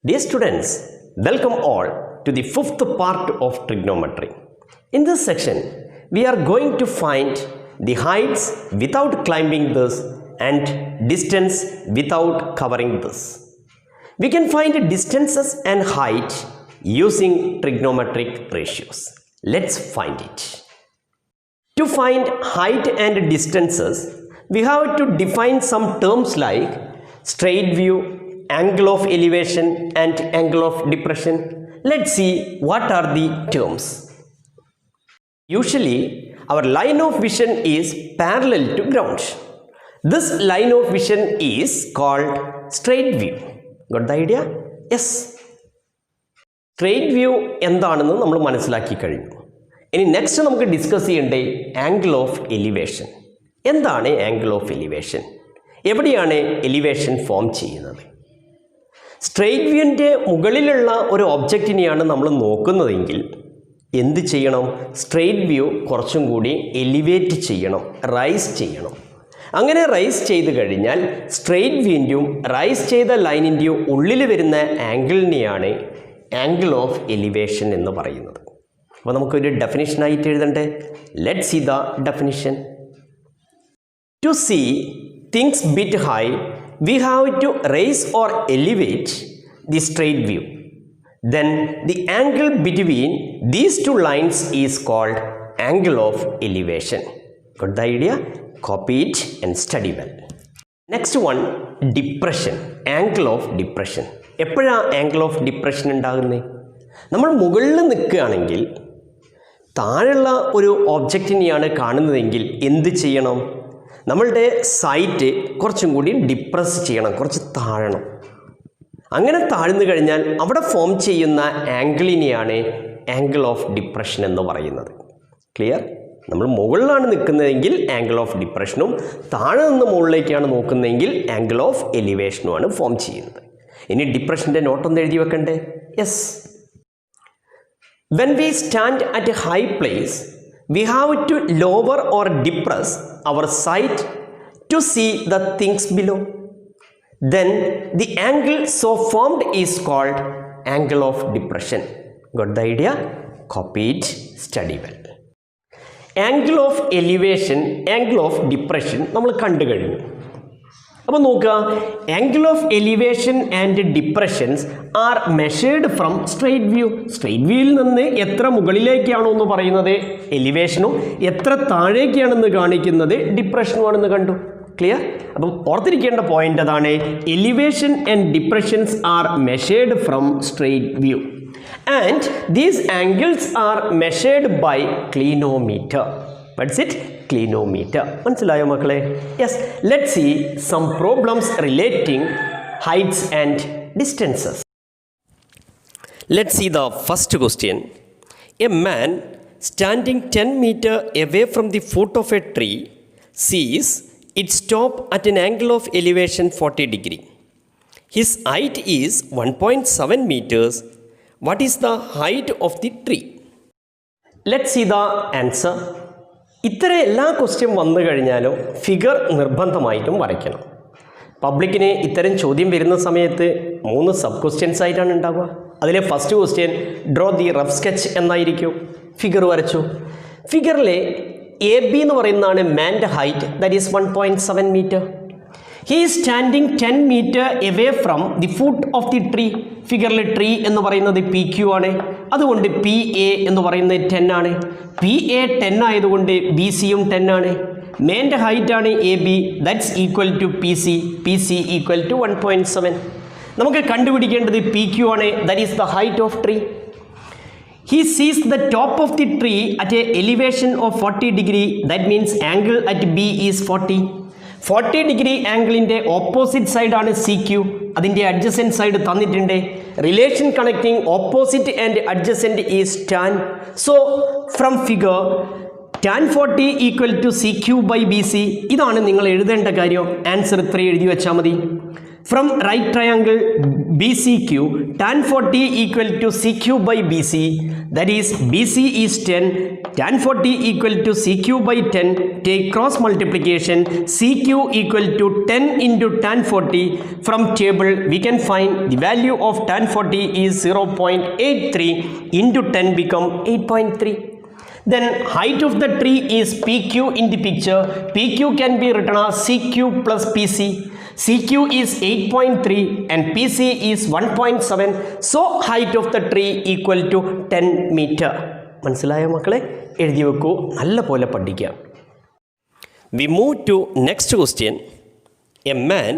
Dear students, welcome all to the fifth part of trigonometry. In this section, we are going to find the heights without climbing this and distance without covering this. We can find distances and height using trigonometric ratios. Let's find it. To find height and distances, we have to define some terms like straight view, angle of elevation and angle of depression. Let's see what are the terms. Usually, our line of vision is parallel to ground. This line of vision is called straight view. Got the idea? Yes. Straight view എന്താണെന്ന് നമ്മൾ മനസ്സിലാക്കി കഴിഞ്ഞു. ഇനി next നമുക്ക് discuss ചെയ്യേണ്ടേ angle of elevation. എന്താണ് angle of elevation? എവിടെയാണ് elevation form ചെയ്യുന്നത്? സ്ട്രെയിറ്റ് വ്യൂവിൻ്റെ മുകളിലുള്ള ഒരു ഒബ്ജക്റ്റിനെയാണ് നമ്മൾ നോക്കുന്നതെങ്കിൽ എന്ത് ചെയ്യണം? സ്ട്രെയിറ്റ് വ്യൂ കുറച്ചും കൂടി എലിവേറ്റ് ചെയ്യണം, റൈസ് ചെയ്യണം. അങ്ങനെ റൈസ് ചെയ്ത് കഴിഞ്ഞാൽ സ്ട്രെയിറ്റ് വ്യൂവിൻ്റെയും റൈസ് ചെയ്ത ലൈനിൻ്റെയും ഉള്ളിൽ വരുന്ന ആംഗിളിനെയാണ് ആംഗിൾ ഓഫ് എലിവേഷൻ എന്ന് പറയുന്നത്. അപ്പോൾ നമുക്കൊരു ഡെഫിനിഷനായിട്ട് എഴുതണ്ടേ? Let's see the definition. To see things bit high, we have to raise or elevate the straight view. Then the angle between these two lines is called angle of elevation. Got the idea? Copy it and study well. Next one, depression. Angle of depression. എപ്പോഴാണ് angle of depression ഉണ്ടാകുന്നത്? നമ്മൾ മുകളിൽ നിൽക്കുകയാണെങ്കിൽ താഴെയുള്ള ഒരു ഒബ്ജക്റ്റിനെയാണ് കാണുന്നതെങ്കിൽ എന്ത് ചെയ്യണം? നമ്മളുടെ സൈറ്റ് കുറച്ചും കൂടി ഡിപ്രസ് ചെയ്യണം, കുറച്ച് താഴണം. അങ്ങനെ താഴ്ന്നു കഴിഞ്ഞാൽ അവിടെ ഫോം ചെയ്യുന്ന ആംഗിളിനെയാണ് ആംഗിൾ ഓഫ് ഡിപ്രഷൻ എന്ന് പറയുന്നത്. ക്ലിയർ? നമ്മൾ മുകളിലാണ് നിൽക്കുന്നതെങ്കിൽ ആംഗിൾ ഓഫ് ഡിപ്രഷനും താഴെ നിന്ന് മുകളിലേക്കാണ് നോക്കുന്നതെങ്കിൽ ആംഗിൾ ഓഫ് എലിവേഷനുമാണ് ഫോം ചെയ്യുന്നത്. ഇനി ഡിപ്രഷൻ്റെ നോട്ടൊന്ന് എഴുതി വെക്കണ്ടേ? Yes. When we stand at A high place, we have to lower or depress our sight to see the things below. Then the angle so formed is called angle of depression. Got the idea? Copy it, study well. Angle of elevation, angle of depression നമ്മൾ കണ്ടു കഴിഞ്ഞു. അപ്പോൾ നോക്കുക, angle of elevation and depressions are measured from straight view. Straight വ്യൂവിൽ നിന്ന് എത്ര മുകളിലേക്കാണോ എന്ന് പറയുന്നത് എലിവേഷനും എത്ര താഴേക്കാണെന്ന് കാണിക്കുന്നത് ഡിപ്രഷനുമാണെന്ന് കണ്ടു. ക്ലിയർ? അപ്പം ഓർത്തിരിക്കേണ്ട പോയിന്റ് അതാണ്, elevation and depressions are measured from straight view and these angles are measured by clinometer. What's it? Clinometer. മനസ്സിലായോ മക്കളെ? Yes. Let's see some problems relating heights and distances. Let's see the first question. A man standing 10 meter away from the foot of a tree sees its top at an angle of elevation 40 degree. His height is 1.7 meters. What is the height of the tree? Let's see the answer. ഇത്തരം എല്ലാ question വന്നു കഴിഞ്ഞാലും figure നിർബന്ധമായിട്ടും വരയ്ക്കണം. പബ്ലിക്കിന് ഇത്തരം ചോദ്യം വരുന്ന സമയത്ത് 3 സബ് ക്വസ്റ്റ്യൻസ് ആയിട്ടാണ് ഉണ്ടാവുക. അതിലെ first question draw the rough sketch എന്നായിരിക്കും. ഫിഗർ വരച്ചു. ഫിഗറിലെ എ ബി എന്ന് പറയുന്നതാണ് മാൻ്റെ height, that is 1.7 meter. He is standing 10 meter away from the foot of the tree. ഫിഗറിലെ ട്രീ എന്ന് പറയുന്നത് പി ക്യു ആണ്. അതുകൊണ്ട് പി എ എന്ന് പറയുന്നത് 10 ആണ്. പി എ 10 ആയതുകൊണ്ട് ബി സിയും 10 ആണ്. മേൻ്റെ ഹൈറ്റാണ് A B, that's equal to P C. P C equal to 1.7. നമുക്ക് കണ്ടുപിടിക്കേണ്ടത് പി ക്യു ആണ്, that is the height of tree. He sees the top of the tree at a elevation of 40 degree. That means angle at B is 40. 40 degree ആംഗിളിൻ്റെ opposite സൈഡാണ് C Q. അതിൻ്റെ adjacent side തന്നിട്ടുണ്ട്. Relation connecting opposite and adjacent is tan. So from figure tan 40 equal to C Q by B C. ഇതാണ് നിങ്ങൾ എഴുതേണ്ട കാര്യം. Answer 3 എഴുതി വെച്ചാൽ മതി. From right triangle BCQ, tan 40 equal to CQ by BC, that is BC is 10, tan 40 equal to CQ by 10, take cross multiplication, CQ equal to 10 into tan 40. From table we can find the value of tan 40 is 0.83 into 10 become 8.3. Then height of the tree is PQ in the picture. PQ can be written as CQ plus PC. CQ is 8.3 and PC is 1.7. So height of the tree equal to 10 meter. മനസ്സിലായോ മക്കളെ? എഴുതി വെക്കൂ, നല്ല പോലെ പഠിക്കാം. We move to next question. A man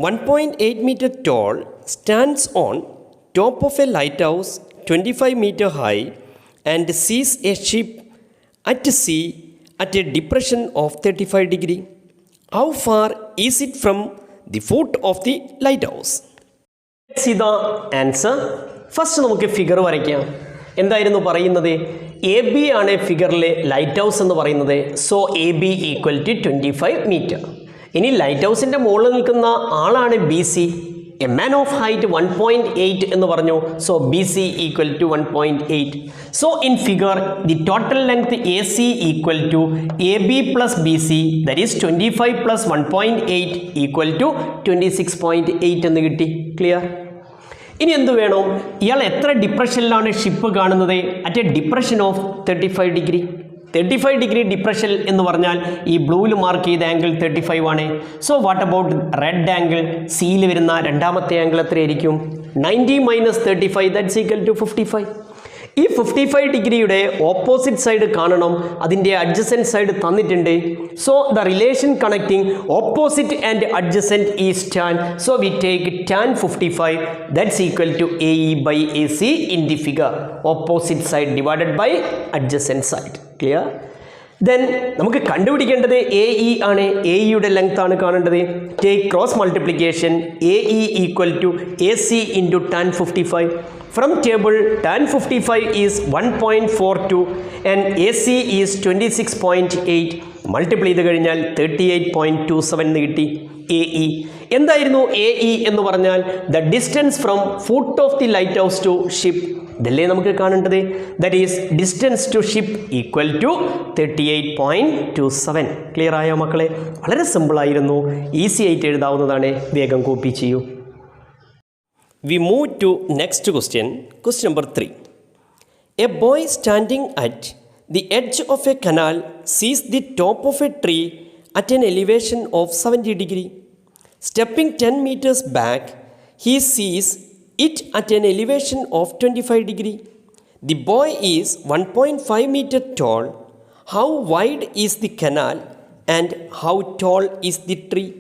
1.8 meter tall stands on top of a lighthouse 25 meter high and sees a ship at sea at a depression of 35 degree. How far is it from the foot of the lighthouse? Let's see the answer. First നമുക്ക് figure വരയ്ക്കാം. എന്തായിരുന്നു പറയുന്നത്? A B ആണ് ഫിഗറിലെ light house എന്ന് പറയുന്നത്. So A B equal to 25 metre. ഇനി light ഹൗസിൻ്റെ മുകളിൽ നിൽക്കുന്ന ആളാണ് B C. A man of height 1.8 എന്ന് പറഞ്ഞു. So B C equal to 1.8. So in figure the total length A C equal to A B plus B C, that is 25 plus 1.8 equal to 26.8 എന്ന് കിട്ടി. Clear? ഇനി എന്ത് വേണം? ഇയാൾ എത്ര ഡിപ്രഷനിലാണ് ഷിപ്പ് കാണുന്നത്? At a depression of 35 degree. 35 degree depression എന്ന് പറഞ്ഞാൽ ഈ ബ്ലൂവിൽ മാർക്ക് ചെയ്ത ആംഗിൾ 35 ആണ്. So what about red angle? സിയിൽ വരുന്ന രണ്ടാമത്തെ ആംഗിൾ എത്രയായിരിക്കും? 90 മൈനസ് 35 ദാറ്റ്സ് ഈക്വൽ ടു 55. ഈ 55 ഡിഗ്രിയുടെ ഓപ്പോസിറ്റ് സൈഡ് കാണണം. അതിൻ്റെ അഡ്ജസൻറ്റ് സൈഡ് തന്നിട്ടുണ്ട്. So the relation connecting opposite and adjacent is tan. So we take tan 55 that's equal to A E by A C in the figure. Opposite side divided by adjacent side. Clear? Then നമുക്ക് കണ്ടുപിടിക്കേണ്ടത് A E ആണ്. A ഇയുടെ length ആണ് കാണേണ്ടത്. Take cross multiplication. A E equal to A C into tan 55. From table tan 55 is 1.42 and AC is 26.8. Multiply ചെയ്ത് കഴിഞ്ഞാൽ 38.27 എന്ന് കിട്ടി. എ ഇ എന്തായിരുന്നു? എ ഇ എന്ന് പറഞ്ഞാൽ the distance from foot of the lighthouse to ship. ഇതല്ലേ നമുക്ക് കാണേണ്ടത്? That is distance to ship equal to 38.27. Clear ആയോ മക്കളെ? വളരെ സിമ്പിളായിരുന്നു, ഈസി ആയിട്ട് എഴുതാവുന്നതാണ്. വേഗം കോപ്പി ചെയ്യൂ. We move to next question. Question number 3. A boy standing at the edge of a canal sees the top of a tree at an elevation of 70 degree. Stepping 10 meters back, he sees it at an elevation of 25 degree. The boy is 1.5 meter tall. How wide is the canal and how tall is the tree?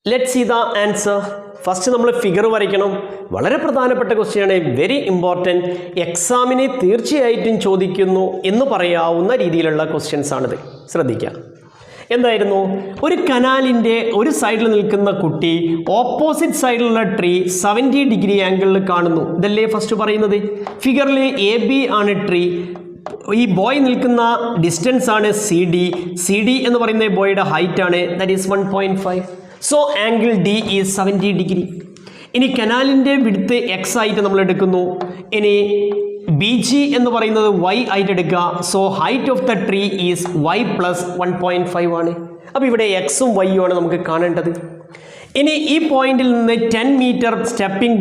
Let's see the answer. First നമ്മൾ figure വരയ്ക്കണം. വളരെ പ്രധാനപ്പെട്ട ക്വസ്റ്റ്യനാണ്, very important. എക്സാമിന് തീർച്ചയായിട്ടും ചോദിക്കുന്നു എന്ന് പറയാവുന്ന രീതിയിലുള്ള ക്വസ്റ്റ്യൻസ് ആണിത്. ശ്രദ്ധിക്കുക. എന്തായിരുന്നു? ഒരു കനാലിൻ്റെ ഒരു സൈഡിൽ നിൽക്കുന്ന കുട്ടി ഓപ്പോസിറ്റ് സൈഡിലുള്ള ട്രീ 70 ഡിഗ്രി ആംഗിളിൽ കാണുന്നു. ഇതല്ലേ ഫസ്റ്റ് പറയുന്നത്? ഫിഗറിൽ എ ബി ആണ് ട്രീ. ഈ ബോയ് നിൽക്കുന്ന ഡിസ്റ്റൻസ് ആണ് സി ഡി. സി ഡി എന്ന് പറയുന്ന ബോയുടെ ഹൈറ്റ് ആണ്, that is 1.5. So angle D is 70 degree. ഇനി കനാലിൻ്റെ വിഡ്ത്ത് എക്സ് ആയിട്ട് നമ്മൾ എടുക്കുന്നു. ഇനി ബി ജി എന്ന് പറയുന്നത് വൈ ആയിട്ട് എടുക്കുക. So height of the tree is Y plus 1.5 ആണ്. അപ്പോൾ ഇവിടെ എക്സും വൈയും ആണ് നമുക്ക് കാണേണ്ടത്. ഇനി ഈ പോയിന്റിൽ നിന്ന് 10 മീറ്റർ സ്റ്റെപ്പിംഗ്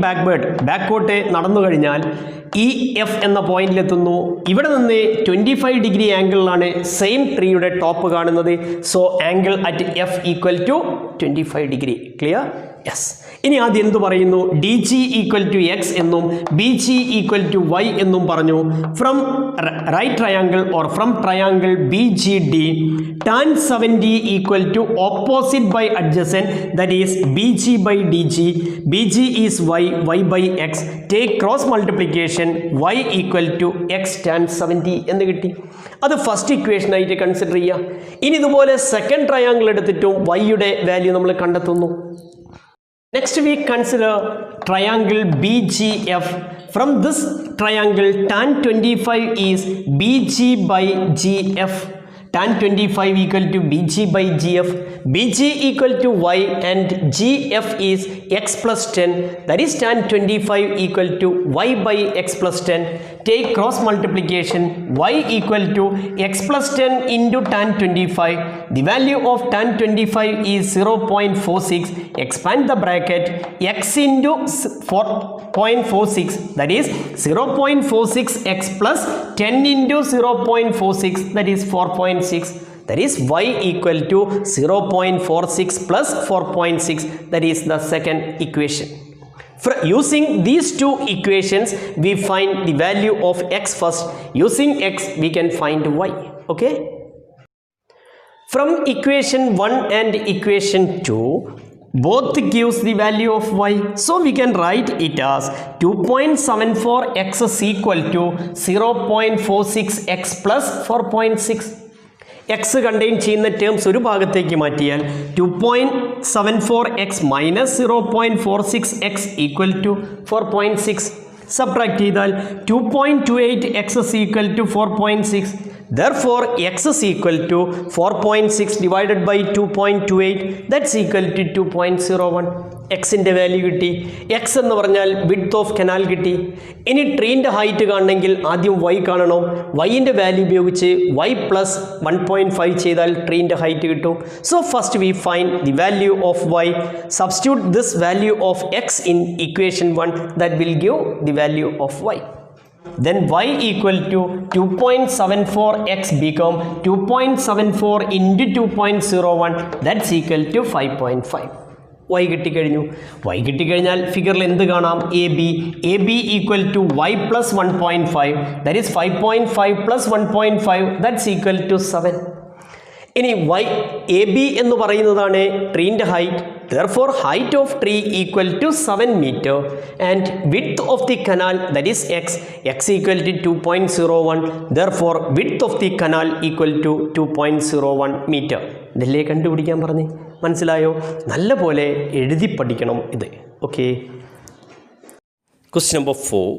ബാക്കോട്ട് നടന്നു കഴിഞ്ഞാൽ ഇ എഫ് എന്ന പോയിന്റിലെത്തുന്നു. ഇവിടെ നിന്ന് 25 ഡിഗ്രി ആംഗിളിലാണ് സെയിം ട്രീയുടെ ടോപ്പ് കാണുന്നത്. So angle at F equal to 25 degree. Clear? Yes. ഇനി ആദ്യം എന്ത് പറയുന്നു? D G equal to X എന്നും B G equal to Y എന്നും പറഞ്ഞു. From right triangle or from triangle B G D tan 70 equal to opposite by adjacent, that is B G by D G. B G is Y, Y by X. Take cross multiplication, Y equal to X tan 70 എന്ന് കിട്ടി. അത് first ഇക്വേഷനായിട്ട് consider ചെയ്യുക. ഇനി ഇതുപോലെ second triangle എടുത്തിട്ടും വൈയുടെ value നമ്മൾ കണ്ടെത്തുന്നു. Next we consider triangle BGF. From this triangle tan 25 is BG by GF. Tan 25 equal to BG by GF. BG equal to Y and GF is X plus 10. That is tan 25 equal to Y by X plus 10. take cross multiplication, y equal to x plus 10 into tan 25. The value of tan 25 is 0.46. Expand the bracket, x into 4.46, that is 0.46x plus 10 into 0.46, that is 4.6. That is y equal to 0.46 plus 4.6, that is the second equation. Using these two equations, we find the value of x first. Using x, we can find y. Okay? From equation 1 and equation 2, both gives the value of y. So we can write it as 2.74x is equal to 0.46x plus 4.6. X contain ചെയ്യുന്ന terms ഒരു ഭാഗത്തേക്ക് മാറ്റിയാൽ 2.74x minus 0.46x equal to 4.6. Subtract ചെയ്താൽ 2.28x is equal to 4.6. Therefore, x is equal to 4.6 divided by 2.28, that's equal to 2.01. എക്സിൻ്റെ value കിട്ടി. X എന്ന് പറഞ്ഞാൽ width of canal കിട്ടി. ഇനി ട്രീൻ്റെ ഹൈറ്റ് കാണണമെങ്കിൽ ആദ്യം വൈ കാണണം. വൈൻ്റെ വാല്യൂ ഉപയോഗിച്ച് y പ്ലസ് 1.5 ചെയ്താൽ ട്രീൻ്റെ ഹൈറ്റ് കിട്ടും. So first we find the value of y. Substitute this value of x in equation 1, that will give the value of y. Then y equal to 2.74x become 2.74 into 2.01, that's equal to 5.5. y കിട്ടിക്കഴിഞ്ഞു. y കിട്ടിക്കഴിഞ്ഞാൽ ഫിഗറിൽ എന്ത് കാണാം? A B equal to y plus 1.5, that is 5.5 plus 1.5, that's equal to 7. ഇനി A B എന്ന് പറയുന്നതാണ് ട്രീൻ്റെ height. Therefore, height of tree equal to 7 meter and width of the canal, that is x equal to 2.01. Therefore, width of the canal equal to 2.01 meter. ഇതല്ലേ കണ്ടുപിടിക്കാൻ പറഞ്ഞേ? മനസ്സിലായോ? നല്ല പോലെ എഴുതി പഠിക്കണം ഇത്. Okay. Question number 4.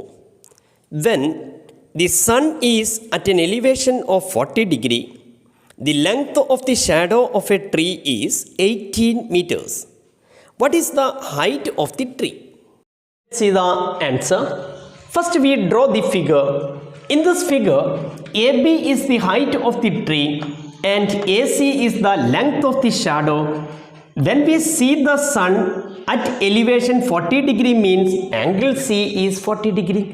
When the sun is at an elevation of 40 degree, the length of the shadow of a tree is 18 meters. What is the height of the tree? Let's see the answer. First we draw the figure. In this figure, AB is the height of the tree and AC is the length of the shadow. When we see the sun at elevation 40 degree means angle C is 40 degree.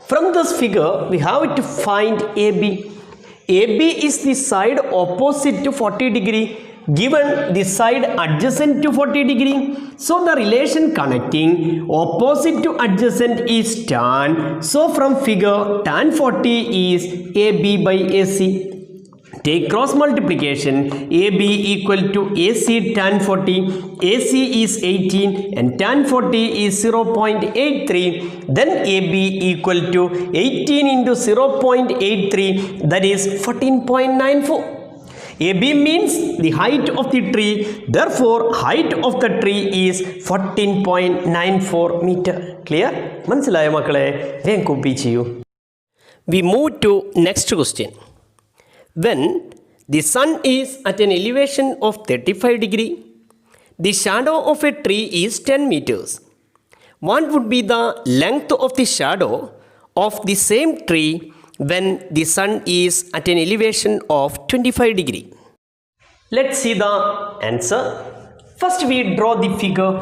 From this figure, we have to find AB. AB is the side opposite to 40 degree, given the side adjacent to 40 degree. So the relation connecting opposite to adjacent is tan. So from figure, tan 40 is AB by AC. Take cross multiplication, AB equal to AC tan 40. AC is 18 and tan 40 is 0.83. Then AB equal to 18 into 0.83, that is 14.94. AB means the height of the tree. Therefore, height of the tree is 14.94 meter. Clear? മനസ്സിലായോ മക്കളെ? വേഗം copy ചെയ്യൂ. We move to next question. When the sun is at an elevation of 35 degree, the shadow of a tree is 10 meters. What would be the length of the shadow of the same tree when the sun is at an elevation of 25 degree? Let's see the answer. First we draw the figure.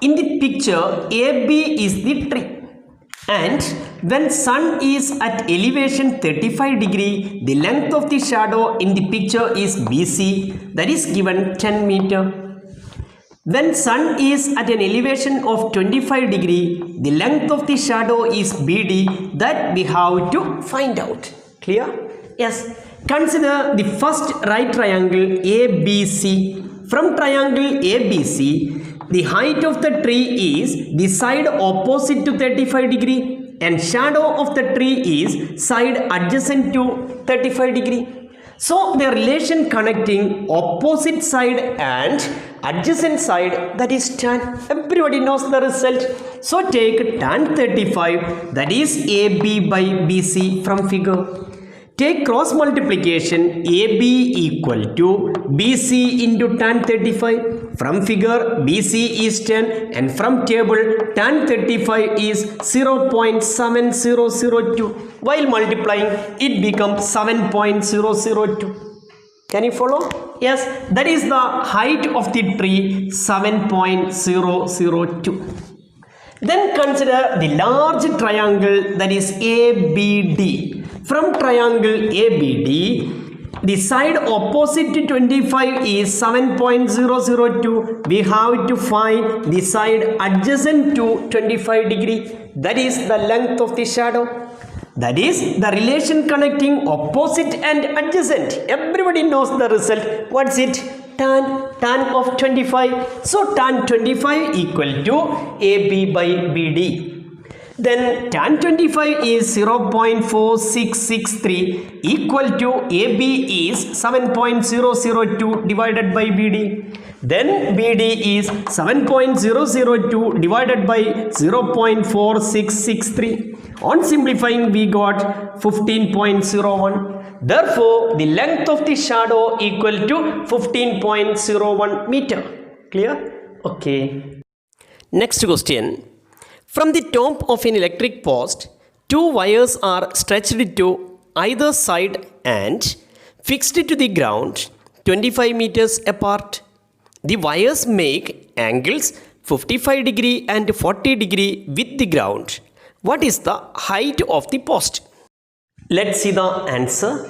In the picture, AB is the tree. And when sun is at elevation 35 degree, the length of the shadow in the picture is BC, that is given 10 meter. When sun is at an elevation of 25 degree, the length of the shadow is BD, that we have to find out. Clear? Yes. Consider the first right triangle ABC. From triangle ABC, the height of the tree is the side opposite to 35 degree and shadow of the tree is side adjacent to 35 degree. So the relation connecting opposite side and adjacent side, that is tan. Everybody knows the result. So take tan 35, that is AB by BC from figure. Take cross multiplication AB equal to BC into tan 35. From figure BC is 10 and from table tan 35 is 0.7002. While multiplying it becomes 7.002. Can you follow? Yes, that is the height of the tree, 7.002. Then consider the large triangle, that is ABD. From triangle ABD, the side opposite to 25 is 7.002. We have to find the side adjacent to 25 degree. That is the length of the shadow. That is the relation connecting opposite and adjacent. Everybody knows the result. What's it? Tan of 25. So tan 25 equal to AB by BD. Then tan 25 is 0.4663 equal to AB is 7.002 divided by BD. Then BD is 7.002 divided by 0.4663. On simplifying we got 15.01. Therefore the length of the shadow equal to 15.01 meter. Clear? Okay. Next question. From the top of an electric post, two wires are stretched to either side and fixed to the ground 25 meters apart. The wires make angles 55 degree and 40 degree with the ground. What is the height of the post? Let's see the answer.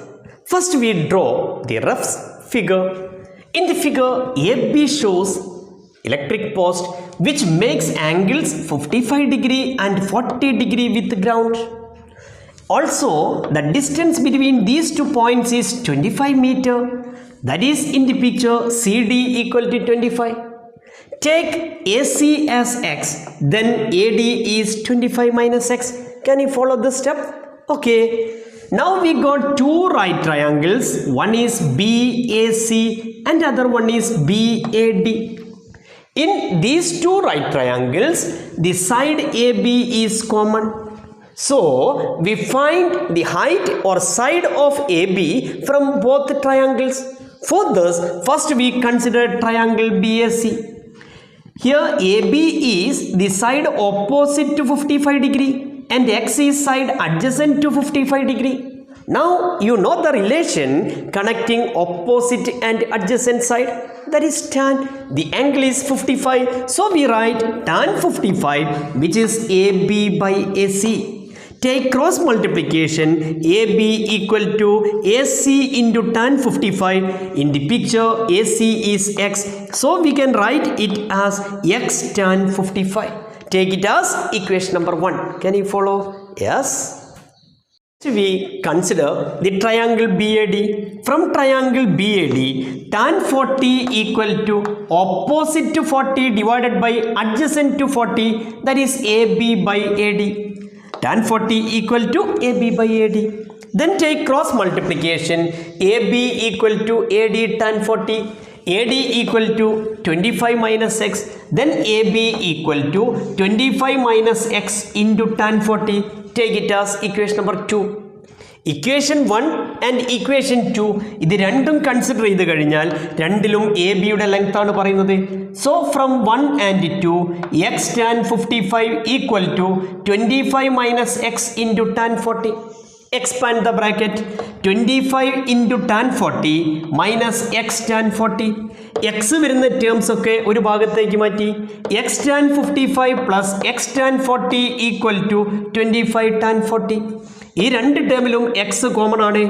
First we draw the rough figure. In the figure, AB shows electric post which makes angles 55 degree and 40 degree with the ground. Also, the distance between these 2 points is 25 meter. That is in the picture CD equal to 25. Take AC as x, then AD is 25 minus x. Can you follow this step? Okay. Now we got two right triangles. One is BAC and other one is BAD. In these two right triangles, the side AB is common. So we find the height or side of AB from both triangles. For this, first we consider triangle BAC. Here AB is the side opposite to 55 degree and X is side adjacent to 55 degree. Now you know the relation connecting opposite and adjacent side, that is tan. The angle is 55, so we write tan 55 which is AB by AC. Take cross multiplication AB equal to AC into tan 55. In the picture AC is x, so we can write it as x tan 55. Take it as equation number 1. Can you follow? Yes. We consider the triangle BAD. From triangle BAD, tan 40 equal to opposite to 40 divided by adjacent to 40, that is AB by AD. Tan 40 equal to AB by AD. Then take cross multiplication AB equal to AD tan 40. AD equal to 25 minus x. Then AB equal to 25 minus x into tan 40. Take it as equation number 2. Equation 1 and equation 2 ഇത് രണ്ടും consider ചെയ്ത് കഴിഞ്ഞാൽ രണ്ടിലും A ബിയുടെ length ആണ് പറയുന്നത്. So from 1 and 2 X tan 55 equal to 25 minus X into tan 40. Expand the bracket. 25 into tan 40 minus x tan 40. X വരുന്ന terms ഒക്കെ ഒരു ഭാഗത്തേക്ക് മാറ്റി. X tan 55 plus x tan 40 equal to 25 tan 40. ഈ രണ്ട് ടേമിലും x കോമൺ ആണ്.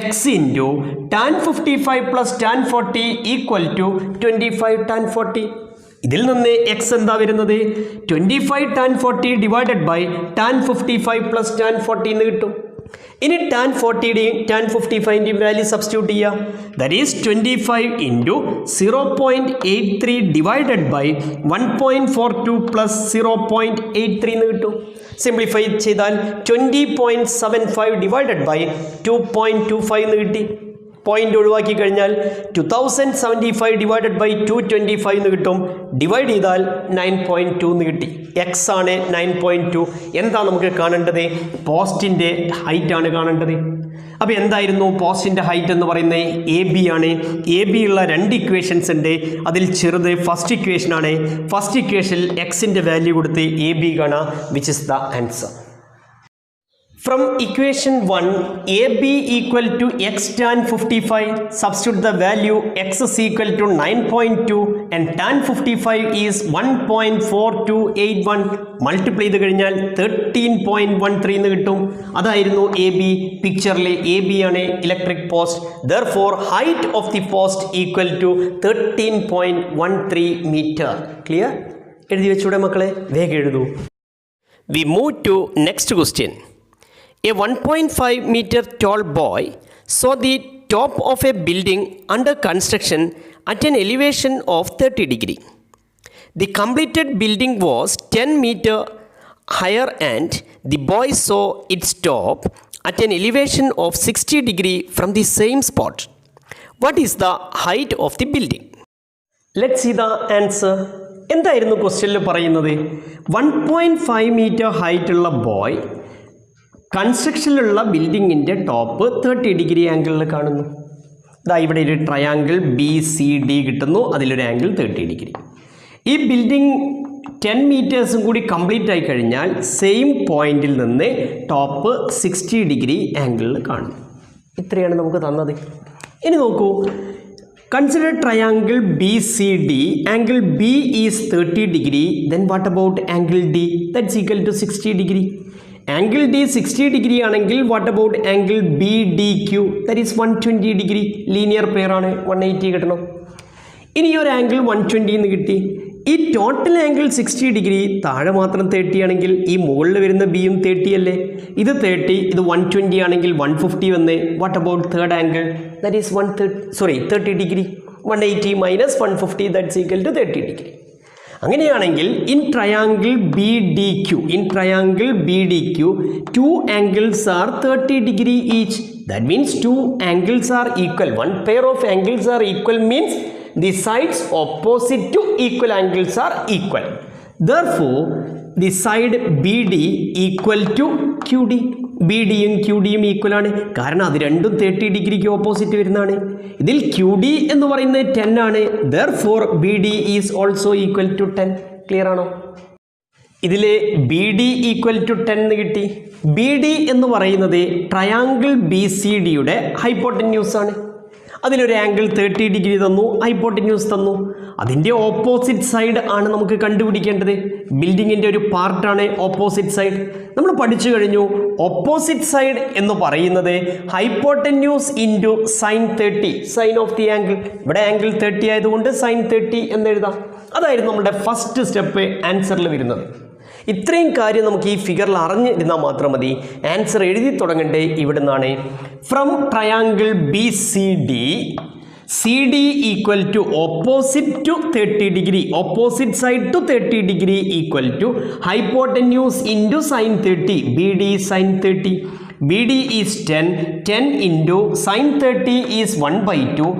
x into tan 55 plus tan 40 equal to 25 tan 40. ഇതിൽ നിന്ന് x എന്താ വരുന്നത്? 25 tan 40 divided by tan 55 plus tan 40 എന്ന് കിട്ടും. ഇനി tan 40യുടെയും tan 55ൻ്റെയും വാല്യൂ സബ്സ്റ്റിറ്റ്യൂട്ട് ചെയ്യുക. That is 25 into 0.83 divided by 1.42 plus 0.83 എന്ന് കിട്ടും. സിംപ്ലിഫൈ ചെയ്താൽ 20.75 ഡിവൈഡഡ് ബൈ 2.25 എന്ന് കിട്ടി. പോയിന്റ് ഒഴിവാക്കി കഴിഞ്ഞാൽ 2075 ഡിവൈഡഡ് ബൈ 225 എന്ന് കിട്ടും. ഡിവൈഡ് ചെയ്താൽ 9.2 എന്ന് കിട്ടി. എക്സ് ആണ് 9.2. എന്താ നമുക്ക് കാണേണ്ടത്? പോസ്റ്റിൻ്റെ ഹൈറ്റ് ആണ് കാണേണ്ടത്. അപ്പോൾ എന്തായിരുന്നു പോസ്റ്റിൻ്റെ ഹൈറ്റ് എന്ന് പറയുന്നത്? എ ബി ആണ്. എ ബി ഉള്ള രണ്ട് ഇക്വേഷൻസ് ഉണ്ട്. അതിൽ ചെറുത് ഫസ്റ്റ് ഇക്വേഷൻ ആണ്. ഫസ്റ്റ് ഇക്വേഷനിൽ എക്സിൻ്റെ വാല്യൂ കൊടുത്ത് എ ബി കാണാം, which is the answer. From equation 1, AB equal to x tan 55, substitute the value x is equal to 9.2 and tan 55 is 1.4281. Multiply ചെയ്ത് കഴിഞ്ഞാൽ 13.13 എന്ന് കിട്ടും. അതായിരുന്നു എ ബി. പിക്ചറിൽ എ ബി ആണ് electric post. Therefore, height of the post equal to 13.13 meter. Clear? എഴുതി വെച്ചൂടെ മക്കളെ? വേഗം എഴുതൂ. We move to next question. A 1.5 meter tall boy saw the top of a building under construction at an elevation of 30 degree. The completed building was 10 meter higher and the boy saw its top at an elevation of 60 degree from the same spot. What is the height of the building? Let's see the answer. എന്തായിരുന്നു ക്വസ്റ്റ്യനിൽ പറയുന്നത്? 1.5 meter height ഉള്ള boy കൺസ്ട്രക്ഷനിലുള്ള ബിൽഡിങ്ങിൻ്റെ top 30 degree ആംഗിളിൽ കാണുന്നു. ഇതാ ഇവിടെ ഒരു ട്രയാങ്കിൾ ബി സി ഡി കിട്ടുന്നു, അതിലൊരു ആംഗിൾ 30 ഡിഗ്രി. ഈ ബിൽഡിംഗ് 10 മീറ്റേഴ്സും കൂടി കംപ്ലീറ്റ് ആയി കഴിഞ്ഞാൽ സെയിം പോയിന്റിൽ നിന്ന് ടോപ്പ് 60 ഡിഗ്രി ആംഗിളിൽ കാണും. ഇത്രയാണ് നമുക്ക് തന്നത്. ഇനി നോക്കൂ, consider triangle B C D. Angle B is 30 degree. Then what about angle D? That's equal to 60 degree. Angle D 60 degree ആണെങ്കിൽ what about angle B D Q? That is 120 degree. Linear pair ആണ്, 180 കിട്ടണം. ഇനി ഒരു angle 120 എന്ന് കിട്ടി. ഈ total angle 60 degree, താഴെ മാത്രം 30 ആണെങ്കിൽ ഈ മുകളിൽ വരുന്ന ബിയും 30 അല്ലേ? ഇത് 30, ഇത് 120 ആണെങ്കിൽ 150 വന്ന്. What about third angle? That is 30 degree. 180 minus 150 that's equal to 30 degree. അങ്ങനെയാണെങ്കിൽ in triangle B D Q 2 angles are 30 degree each. That means 2 angles are equal. One pair of angles are equal means the sides opposite to equal angles are equal. Therefore, the side BD equal to QD. B ഡിയും Q ഡിയും equal ആണ്. കാരണം അത് രണ്ടും 30 ഡിഗ്രിക്ക് opposite വരുന്നതാണ്. ഇതിൽ Q D എന്ന് പറയുന്നത് 10 ആണ്. Therefore, B D is also equal to 10. Clear ആണോ? ഇതിൽ ബി ഡി ഈക്വൽ ടു 10 എന്ന് കിട്ടി. ബി ഡി എന്ന് പറയുന്നത് ട്രയാങ്കിൾ ബി സി ഡിയുടെ ഹൈപ്പോട്ടന്യൂസ് ആണ്. അതിലൊരു ആംഗിൾ 30 ഡിഗ്രി തന്നു, ഹൈപ്പോട്ടന്യൂസ് തന്നു. അതിൻ്റെ ഓപ്പോസിറ്റ് സൈഡ് ആണ് നമുക്ക് കണ്ടുപിടിക്കേണ്ടത്. ബിൽഡിങ്ങിൻ്റെ ഒരു പാർട്ടാണ് ഓപ്പോസിറ്റ് സൈഡ്. നമ്മൾ പഠിച്ചു കഴിഞ്ഞു, ഓപ്പോസിറ്റ് സൈഡ് എന്ന് പറയുന്നത് hypotenuse into sine 30, sine of the angle. ഇവിടെ ആംഗിൾ 30 ആയതുകൊണ്ട് സൈൻ 30 എന്നെഴുതാം. അതായിരുന്നു നമ്മുടെ ഫസ്റ്റ് സ്റ്റെപ്പ് ആൻസറിൽ വരുന്നത്. ഇത്രയും കാര്യം നമുക്ക് ഈ ഫിഗറിൽ അറിഞ്ഞിരുന്നാൽ മാത്രം മതി. ആൻസർ എഴുതി തുടങ്ങണ്ടേ ഇവിടെ നിന്നാണ്. From triangle B C D, C D equal to opposite to 30 degree, opposite side to 30 degree equal to hypotenuse into sine 30, B D sine 30. B D is 10 into sine 30 is 1/2.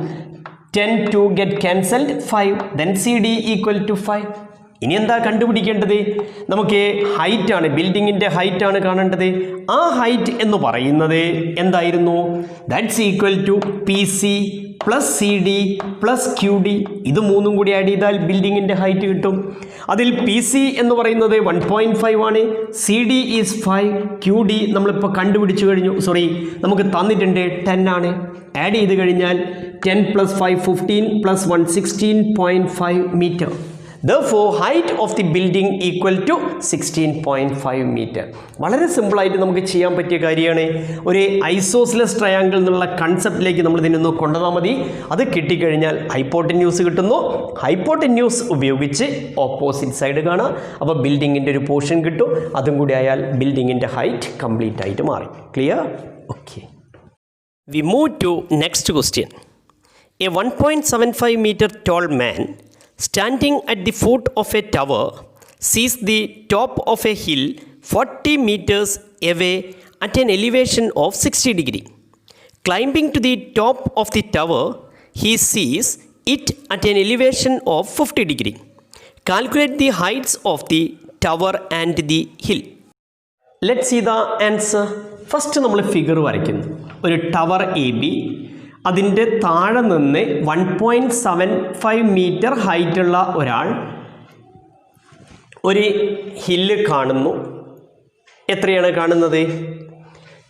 10 to get cancelled 5. Then CD equal to 5. ഇനി എന്താ കണ്ടുപിടിക്കേണ്ടത്? നമുക്ക് height ആണ്, ബിൽഡിങ്ങിൻ്റെ height ആണ് കാണേണ്ടത്. ആ height എന്ന് പറയുന്നത് എന്തായിരുന്നു? That's equal to P C plus C D plus Q D. ഇത് മൂന്നും കൂടി ആഡ് ചെയ്താൽ ബിൽഡിങ്ങിൻ്റെ ഹൈറ്റ് കിട്ടും. അതിൽ പി സി എന്ന് പറയുന്നത് 1.5 ആണ്, C D is 5, Q D നമ്മളിപ്പോൾ കണ്ടുപിടിച്ചു കഴിഞ്ഞു. നമുക്ക് തന്നിട്ടുണ്ട് 10 ആണ്. ആഡ് ചെയ്ത് കഴിഞ്ഞാൽ 10 + 5 15 + 1 16.5 meter. Therefore, height of the building equal to 16.5 meter. വളരെ സിമ്പിളായിട്ട് നമുക്ക് ചെയ്യാൻ പറ്റിയ കാര്യമാണ്. ഒരു ഐസോസിലസ് ട്രയാങ്കിൾ എന്നുള്ള കൺസെപ്റ്റിലേക്ക് നമ്മൾ ഇതിനൊന്ന് കൊണ്ടുവന്നാൽ മതി. അത് കിട്ടിക്കഴിഞ്ഞാൽ ഹൈപ്പോട്ടന്യൂസ് കിട്ടുന്നു. ഹൈപ്പോട്ടന്യൂസ് ഉപയോഗിച്ച് ഓപ്പോസിറ്റ് സൈഡ് കാണാം. അപ്പോൾ ബിൽഡിങ്ങിൻ്റെ ഒരു പോർഷൻ കിട്ടും. അതും കൂടി ആയാൽ ബിൽഡിങ്ങിൻ്റെ ഹൈറ്റ് കംപ്ലീറ്റ് ആയിട്ട് മാറി. Clear? Okay. We move to next question. A 1.75 meter tall man standing at the foot of a tower sees the top of a hill 40 meters away at an elevation of 60 degree. Climbing to the top of the tower, he sees it at an elevation of 50 degree. Calculate the heights of the tower and the hill. Let's see the answer. First നമ്മൾ figure വരയ്ക്കുന്നു. ഒരു tower A B, അതിൻ്റെ താഴെ നിന്ന് 1.75 metre ഹൈറ്റുള്ള ഒരാൾ ഒരു hill കാണുന്നു. എത്രയാണ് കാണുന്നത്?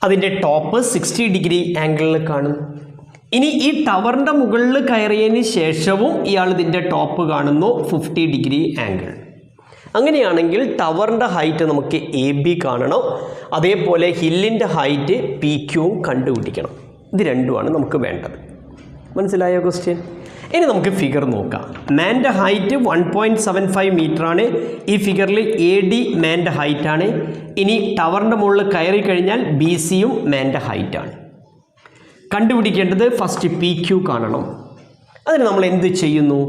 അതിൻ്റെ ടോപ്പ് 60 ഡിഗ്രി ആംഗിളിൽ കാണുന്നു. ഇനി ഈ ടവറിൻ്റെ മുകളിൽ കയറിയതിന് ശേഷവും ഇയാൾ ഇതിൻ്റെ ടോപ്പ് കാണുന്നു 50 ഡിഗ്രി ആംഗിൾ. അങ്ങനെയാണെങ്കിൽ ടവറിൻ്റെ ഹൈറ്റ് നമുക്ക് എ ബി കാണണം, അതേപോലെ ഹില്ലിൻ്റെ ഹൈറ്റ് പി ക്യൂവും കണ്ടുപിടിക്കണം. ഇത് രണ്ടുമാണ് നമുക്ക് വേണ്ടത്. മനസ്സിലായോ ക്വസ്റ്റ്യൻ? ഇനി നമുക്ക് ഫിഗർ നോക്കാം. മാൻ്റെ ഹൈറ്റ് 1.75 മീറ്ററാണ്. ഈ ഫിഗറിൽ എ ഡി മാൻ്റെ ഹൈറ്റാണ്. ഇനി ടവറിൻ്റെ മുകളിൽ കയറി കഴിഞ്ഞാൽ ബി സിയും മാൻ്റെ ഹൈറ്റാണ്. കണ്ടുപിടിക്കേണ്ടത് ഫസ്റ്റ് പി ക്യൂ കാണണം. അതിന് നമ്മൾ എന്ത് ചെയ്യുന്നു?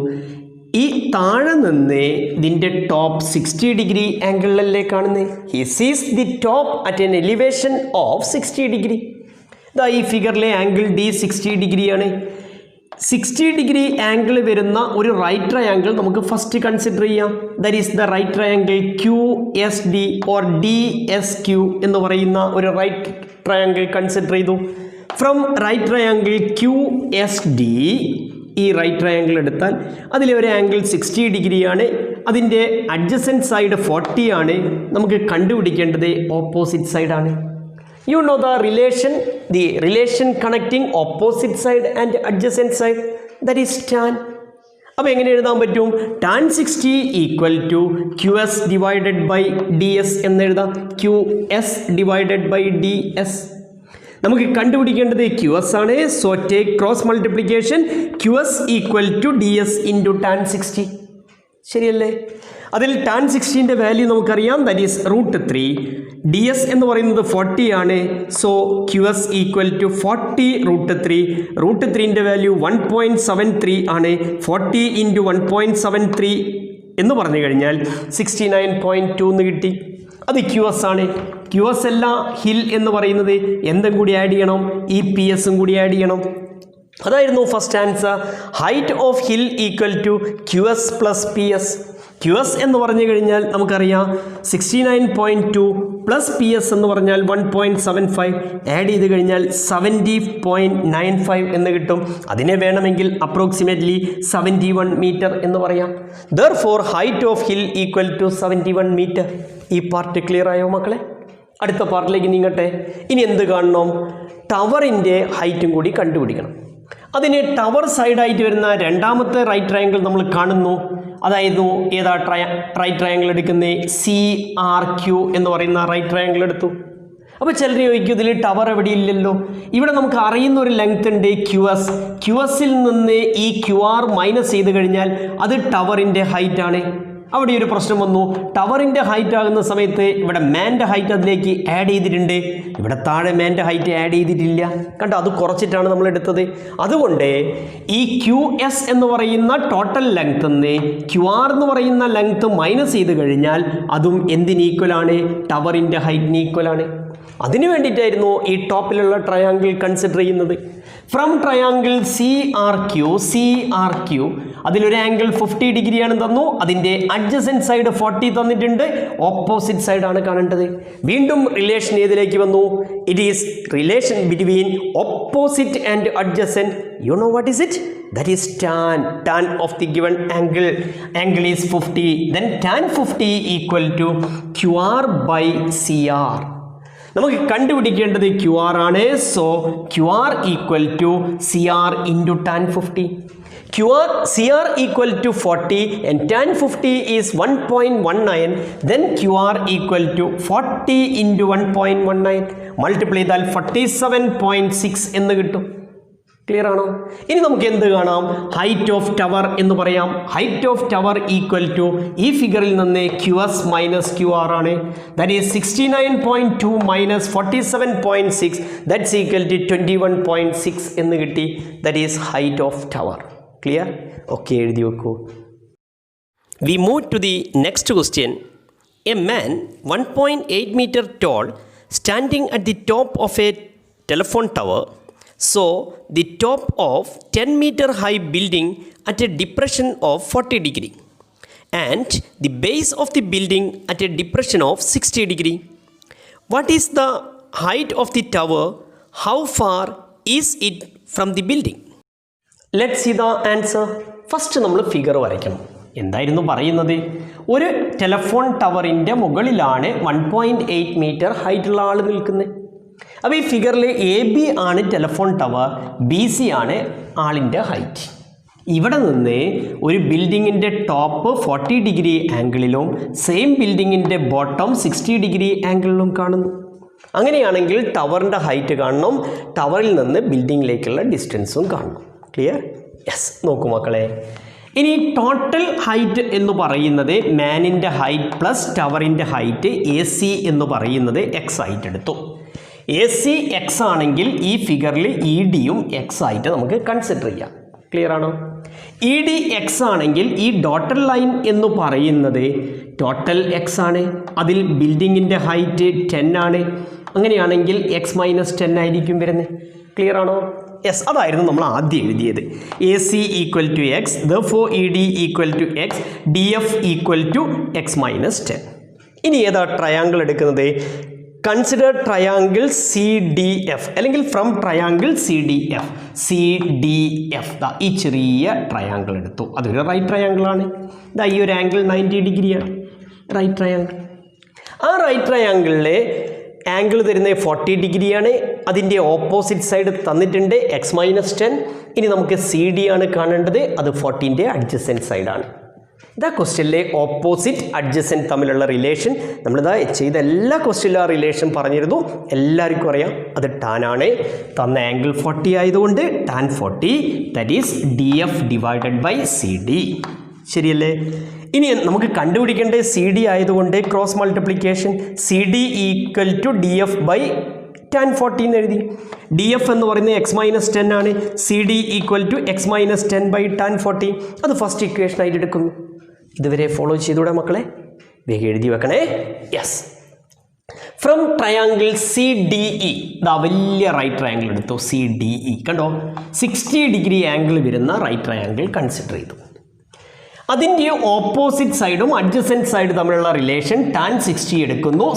ഈ താഴെ നിന്ന് ഇതിൻ്റെ ടോപ്പ് 60 ഡിഗ്രി ആംഗിളിലല്ലേ കാണുന്നത്? ഹി സീസ് the top at an elevation of 60 degree. ഇതാ ഈ ഫിഗറിലെ ആംഗിൾ ഡി 60 ഡിഗ്രിയാണ്. 60 ഡിഗ്രി ആംഗിൾ വരുന്ന ഒരു റൈറ്റ് ട്രയാങ്കിൾ നമുക്ക് ഫസ്റ്റ് കൺസിഡർ ചെയ്യാം. That is the right triangle Q S D or D S Q എന്ന് പറയുന്ന ഒരു റൈറ്റ് ട്രയാങ്കിൾ കൺസിഡർ ചെയ്തു. From right triangle Q S D, ഈ റൈറ്റ് ട്രയാങ്കിൾ എടുത്താൽ അതിലെ ഒരു ആംഗിൾ 60 ഡിഗ്രിയാണ്. അതിൻ്റെ അഡ്ജസൻറ്റ് സൈഡ് 40 ആണ്. നമുക്ക് കണ്ടുപിടിക്കേണ്ടത് ഓപ്പോസിറ്റ് സൈഡാണ്. You know the relation connecting opposite side and adjacent side, that is tan. അപ്പോൾ എങ്ങനെ എഴുതാൻ പറ്റും? tan 60 equal to Q S divided by D S എന്നെഴുതാം. Q S divided by D S. നമുക്ക് കണ്ടുപിടിക്കേണ്ടത് ക്യു എസ് ആണ്. So take cross multiplication. Q S equal to D S into tan 60. ശരിയല്ലേ? അതിൽ tan 60ൻ്റെ വാല്യൂ നമുക്കറിയാം, that is √3. D S എന്ന് പറയുന്നത് 40 ആണ്. So Q S equal to 40 √3. √3ൻ്റെ വാല്യൂ 1.73 ആണ്. 40 ഇൻറ്റു 1.73 എന്ന് പറഞ്ഞു കഴിഞ്ഞാൽ 69.2 എന്ന് കിട്ടി. അത് ക്യു എസ് ആണ്. ക്യു എസ് അല്ല ഹിൽ എന്ന് പറയുന്നത്. എന്തും കൂടി ആഡ് ചെയ്യണം, ഈ പി എസും കൂടി ആഡ് ചെയ്യണം. അതായിരുന്നു first answer. Height of hill equal to Q S plus P S. Q S എന്ന് പറഞ്ഞു കഴിഞ്ഞാൽ നമുക്കറിയാം 69.2 പ്ലസ് പി എസ് എന്ന് പറഞ്ഞാൽ 1.75 ആഡ് ചെയ്ത് കഴിഞ്ഞാൽ 70.95 എന്ന് കിട്ടും. അതിനെ വേണമെങ്കിൽ അപ്രോക്സിമേറ്റ്ലി 71 മീറ്റർ എന്ന് പറയാം. Therefore height of hill equal to 71 metre. ഈ പാർട്ട് ക്ലിയർ ആയോ മക്കളെ? അടുത്ത പാർട്ടിലേക്ക് നീങ്ങട്ടെ. ഇനി എന്ത് കാണണം? ടവറിൻ്റെ ഹൈറ്റും കൂടി കണ്ടുപിടിക്കണം. അതിന് ടവർ സൈഡായിട്ട് വരുന്ന രണ്ടാമത്തെ റൈറ്റ് ട്രയാങ്കിൾ നമ്മൾ കാണുന്നു. അതായത് ഏതാ റൈറ്റ് ട്രയാങ്കിൾ എടുക്കുന്നത്? സി ആർ ക്യു എന്ന് പറയുന്ന റൈറ്റ് ട്രയാങ്കിൾ എടുത്തു. അപ്പോൾ ചിലർ ചോദിക്കും, ഇതിൽ ടവർ എവിടെ ഇല്ലല്ലോ. ഇവിടെ നമുക്ക് അറിയുന്ന ഒരു ലെങ്ത് ഉണ്ട്, ക്യു എസ്. ക്യു എസിൽ നിന്ന് ഈ ക്യു ആർ മൈനസ് ചെയ്ത് കഴിഞ്ഞാൽ അത് ടവറിൻ്റെ ഹൈറ്റാണ്. അവിടെ ഒരു പ്രശ്നം വന്നു. ടവറിൻ്റെ ഹൈറ്റ് ആകുന്ന സമയത്ത് ഇവിടെ മാൻ്റെ ഹൈറ്റ് അതിലേക്ക് ആഡ് ചെയ്തിട്ടുണ്ട്. ഇവിടെ താഴെ മാൻ്റെ ഹൈറ്റ് ആഡ് ചെയ്തിട്ടില്ല. കണ്ടോ, അത് കുറച്ചിട്ടാണ് നമ്മൾ എടുത്തത്. അതുകൊണ്ട് ഈ ക്യു എസ് എന്ന് പറയുന്ന ടോട്ടൽ ലെങ്ത് നിന്ന് ക്യു ആർ എന്ന് പറയുന്ന ലെങ്ത് മൈനസ് ചെയ്ത് കഴിഞ്ഞാൽ അതും എന്തിന് ഈക്വലാണ്? ടവറിൻ്റെ ഹൈറ്റിന് ഈക്വലാണ്. അതിനു വേണ്ടിയിട്ടായിരുന്നു ഈ ടോപ്പിലുള്ള ട്രയാങ്കിൾ കൺസിഡർ ചെയ്യുന്നത്. From triangle C R Q അതിലൊരു ആംഗിൾ 50 ഡിഗ്രിയാണ് തന്നു. അതിൻ്റെ അഡ്ജസൻറ്റ് സൈഡ് 40 തന്നിട്ടുണ്ട്. ഓപ്പോസിറ്റ് സൈഡാണ് കാണേണ്ടത്. വീണ്ടും റിലേഷൻ ഏതിലേക്ക് വന്നു? It is relation between opposite and adjacent. You know what is it? That is tan of the given angle is 50. Then tan 50 equal to QR by CR. നമുക്ക് കണ്ടുപിടിക്കേണ്ടത് Q R ആണ്. So Q R equal to C R into tan 50. CR equal to 40 and tan 50 is 1.19. Then QR equal to 40 into 1.19. Multiply that 47.6 എന്ന് കിട്ടും. Clear ആണോ? ഇനി നമുക്ക് എന്ത് കാണാം? ഹൈറ്റ് ഓഫ് ടവർ എന്ന് പറയാം. Height of tower equal to ഈ ഫിഗറിൽ നിന്ന് Q S minus Q R ആണ്. That is 69.2 minus 47.6. That's equal to 21.6 എന്ന് കിട്ടി. That is height of tower. Clear? Okay, എഴുതി വെക്കൂ. We move to the next question. A man 1.8 meter tall standing at the top of a telephone tower. So, the top of 10 meter high building at a depression of 40 degree and the base of the building at a depression of 60 degree. What is the height of the tower, how far is it from the building? Let's see the answer. First നമ്മൾ figure വരയ്ക്കണം. എന്തായിരുന്നു പറയുന്നത്? ഒരു telephone ടവറിൻ്റെ മുകളിലാണ് 1.8 metre ഹൈറ്റുള്ള ആൾ നിൽക്കുന്നത്. അപ്പോൾ ഈ ഫിഗറിൽ AB ആണ് ടെലഫോൺ ടവർ, BC ആണ് ആളിൻ്റെ ഹൈറ്റ്. ഇവിടെ നിന്ന് ഒരു ബിൽഡിങ്ങിൻ്റെ ടോപ്പ് 40 ഡിഗ്രി ആംഗിളിലും സെയിം ബിൽഡിങ്ങിൻ്റെ ബോട്ടം 60 ഡിഗ്രി ആംഗിളിലും കാണുന്നു. അങ്ങനെയാണെങ്കിൽ ടവറിൻ്റെ ഹൈറ്റ് കാണണം, ടവറിൽ നിന്ന് ബിൽഡിങ്ങിലേക്കുള്ള ഡിസ്റ്റൻസും കാണണം. ക്ലിയർ? യെസ്. നോക്കൂ മക്കളെ, ഇനി ടോട്ടൽ ഹൈറ്റ് എന്ന് പറയുന്നത് മാനിൻ്റെ ഹൈറ്റ് പ്ലസ് ടവറിൻ്റെ ഹൈറ്റ് AC എന്ന് X ആയിട്ട് എടുത്തു. AC X ആണെങ്കിൽ ഈ ഫിഗറിൽ EDയും X ആയിട്ട് നമുക്ക് കൺസിഡർ ചെയ്യാം. ക്ലിയർ ആണോ? ED X ആണെങ്കിൽ ഈ ഡോട്ടൽ ലൈൻ എന്ന് പറയുന്നത് ടോട്ടൽ X ആണ്, അതിൽ ബിൽഡിങ്ങിൻ്റെ ഹൈറ്റ് 10 ആണ്. അങ്ങനെയാണെങ്കിൽ X-10 ആയിരിക്കും വരുന്നത്. ക്ലിയർ ആണോ? യെസ്, അതായിരുന്നു നമ്മൾ ആദ്യം എഴുതിയത്. AC = X, therefore ED = X, DF = X-10. ഇനി ഏതാ ട്രയാങ്കിൾ എടുക്കുന്നത്? കൺസിഡർ ട്രയാങ്കിൾ CDF അല്ലെങ്കിൽ ഫ്രം ട്രയാങ്കിൾ CDF. CDF ഈ ചെറിയ ട്രയാങ്കിൾ എടുത്തു. അതൊരു റൈറ്റ് ട്രയാങ്കിളാണ്. ഇതാ ഈ ഒരു ആംഗിൾ 90 ഡിഗ്രിയാണ്, റൈറ്റ് ട്രയാങ്കിൾ. ആ റൈറ്റ് ട്രയാങ്കിളിലെ ആംഗിൾ തരുന്നത് 40 ഡിഗ്രിയാണ്. അതിൻ്റെ ഓപ്പോസിറ്റ് സൈഡ് തന്നിട്ടുണ്ട് X-10. ഇനി നമുക്ക് CD ആണ് കാണേണ്ടത്, അത് 40ൻ്റെ അഡ്ജസൻറ്റ് സൈഡാണ്. ഇതാ ക്വസ്റ്റ്യനിലെ ഓപ്പോസിറ്റ് അഡ്ജസൻറ്റ് തമ്മിലുള്ള റിലേഷൻ. നമ്മളിതാ ചെയ്ത എല്ലാ ക്വസ്റ്റ്യനിലും ആ റിലേഷൻ പറഞ്ഞിരുന്നു, എല്ലാവർക്കും അറിയാം. അത് ടാൻ ആണ്. തന്ന ആംഗിൾ 40 ആയതുകൊണ്ട് tan 40 that is DF / CD. ശരിയല്ലേ? ഇനി നമുക്ക് കണ്ടുപിടിക്കേണ്ടത് CD ആയതുകൊണ്ട് cross multiplication. CD = DF / tan 40 എന്ന് എഴുതി. DF എന്ന് പറയുന്നത് X-10 ആണ്. CD = X-10 / tan 40. അത് ഫസ്റ്റ് ഇക്വേഷൻ ആയിട്ട് എടുക്കുന്നു. ഇതുവരെ ഫോളോ ചെയ്തൂടെ മക്കളെ? വേഗം എഴുതി വെക്കണേ. യെസ്. ഫ്രം ട്രയാങ്കിൾ CDE, ഇതാ വലിയ റൈറ്റ് ട്രയാങ്കിൾ എടുത്തു. CDE കണ്ടോ, 60 ഡിഗ്രി ആംഗിൾ വരുന്ന റൈറ്റ് ട്രയാങ്കിൾ കൺസിഡർ ചെയ്തു. അതിൻ്റെ ഓപ്പോസിറ്റ് സൈഡും അഡ്ജസൻറ്റ് സൈഡ് തമ്മിലുള്ള റിലേഷൻ tan 60 എടുക്കുന്നു.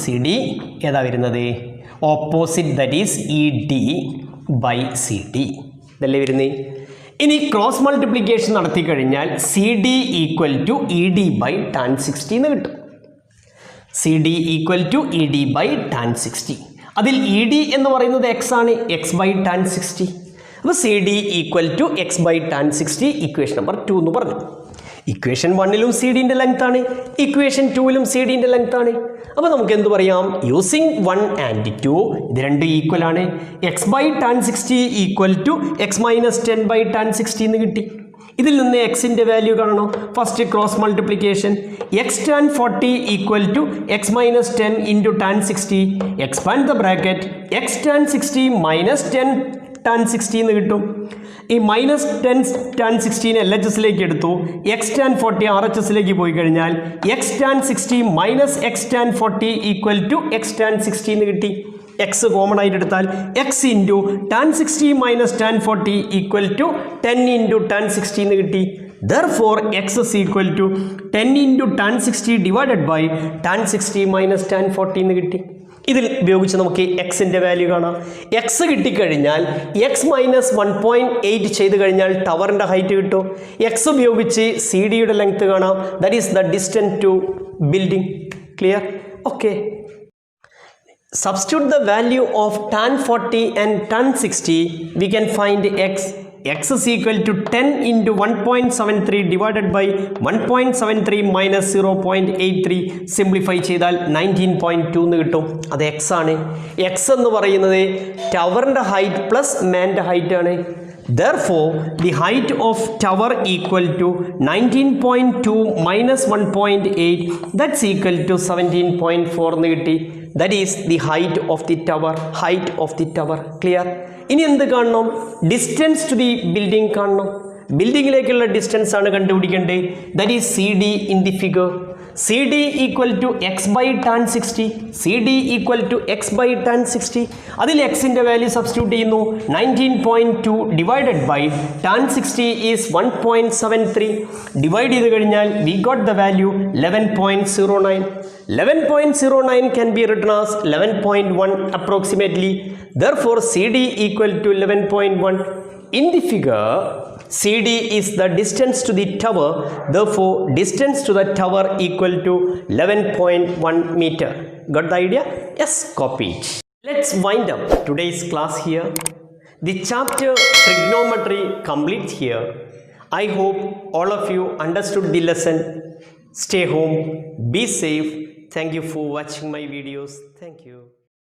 CD ഏതാ വരുന്നത്? Opposite that is ED / CD ഇതല്ലേ വരുന്നത്. ഇനി ക്രോസ് മൾട്ടിപ്ലിക്കേഷൻ നടത്തി കഴിഞ്ഞാൽ CD = ED / tan 60 എന്ന് കിട്ടും. CD = ED / tan 60. അതിൽ ED എന്ന് പറയുന്നത് X ആണ്, X / tan 60. അപ്പോൾ CD = X / tan 60 equation number 2 എന്ന് പറഞ്ഞു. ഇക്വേഷൻ 1ലും CDൻ്റെ ലെങ്ത് ആണ്, ഇക്വേഷൻ 2ലും CDൻ്റെ ലെങ്ത് ആണ്. അപ്പോൾ നമുക്ക് എന്ത് പറയാം? യൂസിങ് 1 and 2 ഇത് രണ്ടും ഈക്വൽ ആണ്. X / tan 60 = X-10 / tan 60 എന്ന് കിട്ടി. ഇതിൽ നിന്ന് Xൻ്റെ വാല്യൂ കാണണോ? First cross multiplication. X tan 40 = X-10 × tan 60. Expand the bracket. X tan 60 - 10 tan 60 എന്ന് കിട്ടും. ഈ -10 tan 60 LHSലേക്ക് എടുത്തു. X tan 40 RHSലേക്ക് പോയി കഴിഞ്ഞാൽ X tan 60 - X tan 40 = X tan 60 എന്ന് കിട്ടി. X കോമൺ ആയിട്ട് എടുത്താൽ X × tan 60 - tan 40 = 10 × tan 60 എന്ന് കിട്ടി. Therefore X is equal to 10 × tan 60 / tan 60 - tan 40 എന്ന് കിട്ടി. ഇതിൽ ഉപയോഗിച്ച് നമുക്ക് Xൻ്റെ വാല്യൂ കാണാം. X കിട്ടിക്കഴിഞ്ഞാൽ X-1.8 ചെയ്ത് കഴിഞ്ഞാൽ ടവറിൻ്റെ ഹൈറ്റ് കിട്ടും. X ഉപയോഗിച്ച് CDയുടെ ലെങ്ത് കാണാം. That is the distance to building. Clear? Okay. Substitute the value of tan 40 and tan 60. We can find X. X is equal to 10 × 1.73 / 1.73 - 0.83. Simplify ചെയ്താൽ 19.2 എന്ന് കിട്ടും. അത് X ആണ്. X എന്ന് പറയുന്നത് ടവറിൻ്റെ ഹൈറ്റ് പ്ലസ് മാൻ്റെ ഹൈറ്റ് ആണ്. Therefore, the height of tower equal to 19.2 - 1.8. That's equal to 17.4 എന്ന് കിട്ടി. That is the height of the tower. Height of the tower. Clear? ഇനി എന്ത് കാണണം? ഡിസ്റ്റൻസ് ടു ദി ബിൽഡിംഗ് കാണണം. ബിൽഡിങ്ങിലേക്കുള്ള ഡിസ്റ്റൻസ് ആണ് കണ്ടുപിടിക്കേണ്ടത്. That is CD in the figure. CD equal to x by tan 60. CD equal to x by tan 60. അതിൽ എക്സിൻ്റെ value substitute ചെയ്യുന്നു. 19.2 divided by tan 60 is 1.73. Divide ചെയ്ത് കഴിഞ്ഞാൽ we got the value 11.09. 11.09 can be written as 11.1 approximately. Therefore, CD equal to 11.1. In the figure, CD is the distance to the tower. Therefore, distance to the tower equal to 11.1 meter. Got the idea? Yes, copy it. Let's wind up today's class here. The chapter trigonometry completes here. I hope all of you understood the lesson. Stay home, be safe. Thank you for watching my videos. Thank you.